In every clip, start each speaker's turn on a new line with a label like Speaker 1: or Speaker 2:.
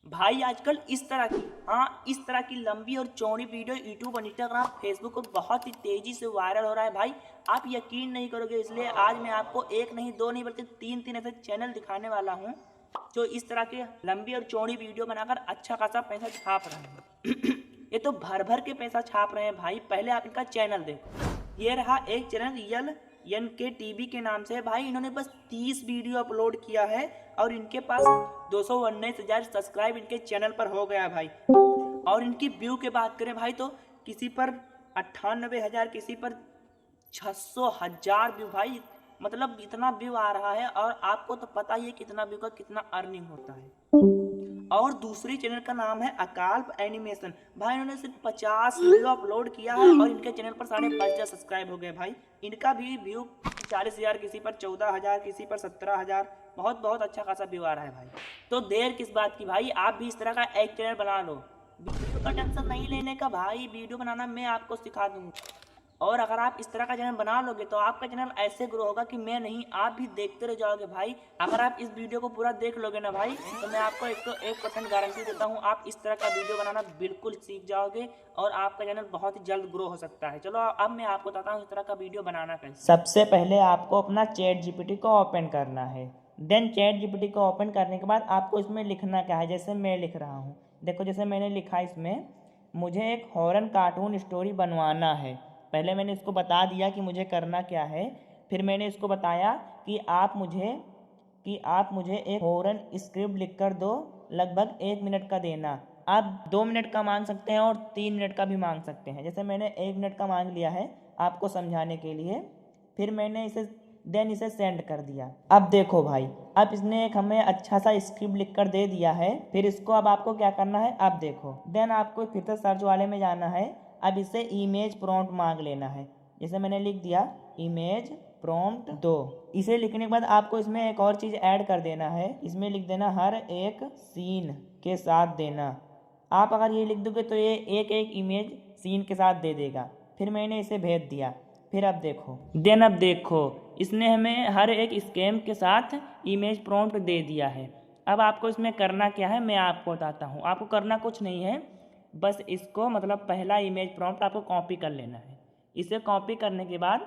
Speaker 1: भाई आजकल इस तरह की लंबी और चौड़ी वीडियो यूट्यूब और इंस्टाग्राम फेसबुक को बहुत ही तेजी से वायरल हो रहा है भाई। आप यकीन नहीं करोगे, इसलिए आज मैं आपको एक नहीं दो नहीं बल्कि तीन तीन ऐसे चैनल दिखाने वाला हूँ जो इस तरह के लंबी और चौड़ी वीडियो बनाकर अच्छा खासा पैसा छाप रहे हैं। ये तो भर भर के पैसा छाप रहे हैं भाई। पहले आप इनका चैनल देखो। ये रहा एक चैनल YNK TV के नाम से है भाई। इन्होंने बस 30 वीडियो अपलोड किया है और इनके पास 219,000 सब्सक्राइब इनके चैनल पर हो गया भाई। और इनकी व्यू की बात करें भाई तो किसी पर 98,000, किसी पर 600,000 व्यू भाई। मतलब इतना व्यू आ रहा है और आपको तो पता ही है कितना व्यू का कितना अर्निंग होता है। और दूसरी चैनल का नाम है अकाल्प एनिमेशन भाई। इन्होंने सिर्फ 50 वीडियो अपलोड किया है और इनके चैनल पर 52,000 सब्सक्राइब हो गए भाई। इनका भी व्यू 40,000, किसी पर 14,000, किसी पर 17,000। बहुत बहुत अच्छा खासा व्यू आ रहा है भाई। तो देर किस बात की भाई, आप भी इस तरह का एक चैनल बना लो। वीडियो का टेंशन नहीं लेने का भाई, वीडियो बनाना मैं आपको सिखा दूंगा। और अगर आप इस तरह का चैनल बना लोगे तो आपका चैनल ऐसे ग्रो होगा कि मैं नहीं, आप भी देखते रह जाओगे भाई। अगर आप इस वीडियो को पूरा देख लोगे ना भाई तो मैं आपको 1% गारंटी देता हूँ, आप इस तरह का वीडियो बनाना बिल्कुल सीख जाओगे और आपका चैनल बहुत ही जल्द ग्रो हो सकता है। चलो अब मैं आपको बताता हूँ इस तरह का वीडियो बनाना कैसे। सबसे पहले आपको अपना ChatGPT को ओपन करना है। देन ChatGPT को ओपन करने के बाद आपको इसमें लिखना क्या है, जैसे मैं लिख रहा हूँ। देखो जैसे मैंने लिखा इसमें, मुझे एक हॉरर कार्टून स्टोरी बनवाना है। पहले मैंने इसको बता दिया कि मुझे करना क्या है। फिर मैंने इसको बताया कि आप मुझे एक हॉरर स्क्रिप्ट लिख कर दो, लगभग 1 मिनट का देना। आप 2 मिनट का मांग सकते हैं और 3 मिनट का भी मांग सकते हैं। जैसे मैंने 1 मिनट का मांग लिया है आपको समझाने के लिए। फिर मैंने इसे सेंड कर दिया। अब देखो भाई, अब इसने एक हमें अच्छा सा स्क्रिप्ट लिख कर दे दिया है। फिर इसको अब आपको क्या करना है, अब देखो। देन आपको फिर से सर्च वाले में जाना है। अब इसे इमेज प्रॉम्प्ट मांग लेना है। जैसे मैंने लिख दिया इमेज प्रॉम्प्ट दो। इसे लिखने के बाद आपको इसमें एक और चीज़ ऐड कर देना है। इसमें लिख देना हर एक सीन के साथ देना। आप अगर ये लिख दोगे तो ये एक एक इमेज सीन के साथ दे देगा। फिर मैंने इसे भेज दिया। फिर अब देखो इसने हमें हर एक स्कैम के साथ इमेज प्रॉम्प्ट दे दिया है। अब आपको इसमें करना क्या है मैं आपको बताता हूँ। आपको करना कुछ नहीं है, बस इसको मतलब पहला इमेज प्रॉम्प्ट आपको कॉपी कर लेना है। इसे कॉपी करने के बाद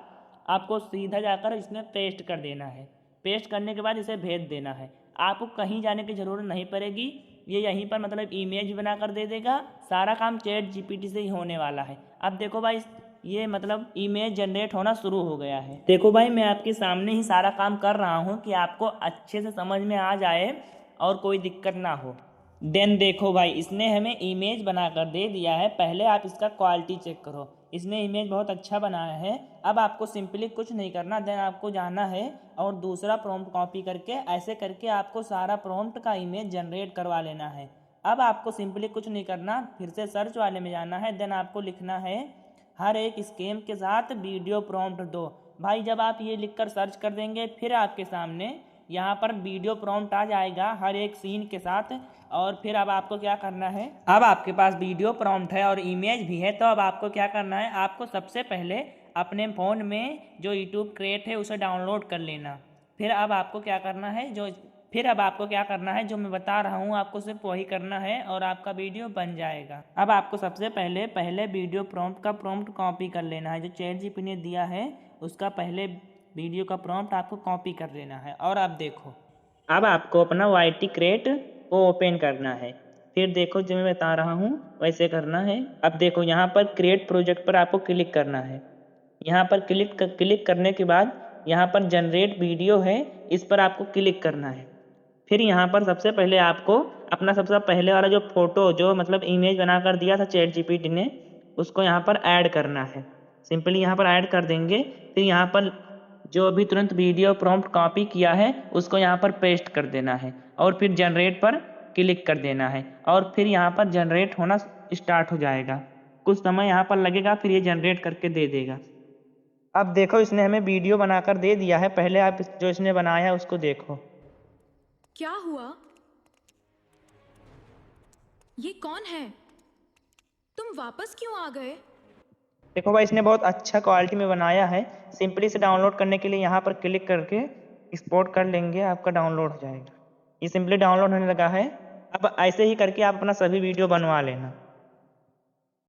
Speaker 1: आपको सीधा जाकर इसमें पेस्ट कर देना है। पेस्ट करने के बाद इसे भेज देना है। आपको कहीं जाने की ज़रूरत नहीं पड़ेगी, ये यहीं पर मतलब इमेज बना कर दे देगा। सारा काम ChatGPT से ही होने वाला है। अब देखो भाई, ये मतलब इमेज जनरेट होना शुरू हो गया है। देखो भाई, मैं आपके सामने ही सारा काम कर रहा हूँ कि आपको अच्छे से समझ में आ जाए और कोई दिक्कत ना हो। देन देखो भाई, इसने हमें इमेज बनाकर दे दिया है। पहले आप इसका क्वालिटी चेक करो। इसने इमेज बहुत अच्छा बनाया है। अब आपको सिंपली कुछ नहीं करना, देन आपको जाना है और दूसरा प्रॉम्प्ट कॉपी करके ऐसे करके आपको सारा प्रॉम्प्ट का इमेज जनरेट करवा लेना है। अब आपको सिंपली कुछ नहीं करना, फिर से सर्च वाले में जाना है। देन आपको लिखना है हर एक स्कैम के साथ वीडियो प्रॉम्प्ट दो। भाई जब आप ये लिखकर सर्च कर देंगे फिर आपके सामने यहाँ पर वीडियो प्रॉम्प्ट आ जाएगा हर एक सीन के साथ। और फिर अब आपको क्या करना है, अब आपके पास वीडियो प्रॉम्प्ट है और इमेज भी है, तो अब आपको क्या करना है, आपको सबसे पहले अपने फ़ोन में जो यूट्यूब क्रिएट है उसे डाउनलोड कर लेना। फिर अब आपको क्या करना है जो मैं बता रहा हूँ आपको सिर्फ वही करना है और आपका वीडियो बन जाएगा। अब आपको सबसे पहले वीडियो प्रॉम्प्ट का प्रॉम्प्ट कॉपी कर लेना है। जो ChatGPT ने दिया है उसका पहले वीडियो का प्रॉम्प्ट आपको कॉपी कर लेना है। और अब देखो, अब आपको अपना YT क्रिएट को ओपन करना है। फिर देखो जो मैं बता रहा हूँ वैसे करना है। अब देखो यहाँ पर क्रिएट प्रोजेक्ट पर आपको क्लिक करना है। यहाँ पर क्लिक करने के बाद यहाँ पर जनरेट वीडियो है, इस पर आपको क्लिक करना है। फिर यहाँ पर सबसे पहले आपको अपना सबसे पहले वाला जो फोटो जो मतलब इमेज बना कर दिया था ChatGPT ने, उसको यहाँ पर ऐड करना है। सिंपली यहाँ पर ऐड कर देंगे। फिर यहाँ पर जो अभी तुरंत वीडियो प्रॉम्प्ट कॉपी किया है उसको यहाँ पर पेस्ट कर देना है और फिर जनरेट पर क्लिक कर देना है और फिर यहाँ पर जनरेट होना स्टार्ट हो जाएगा। कुछ समय यहाँ पर लगेगा, फिर ये जनरेट करके दे देगा। अब देखो इसने हमें वीडियो बनाकर दे दिया है। पहले आप जो इसने बनाया है उसको देखो।
Speaker 2: क्या हुआ? ये कौन है? तुम वापस क्यों आ गए?
Speaker 1: देखो भाई, इसने बहुत अच्छा क्वालिटी में बनाया है। सिंपली से डाउनलोड करने के लिए यहाँ पर क्लिक करके एक्सपोर्ट कर लेंगे, आपका डाउनलोड हो जाएगा। ये सिंपली डाउनलोड होने लगा है।
Speaker 3: अब ऐसे ही करके आप अपना सभी वीडियो बनवा लेना।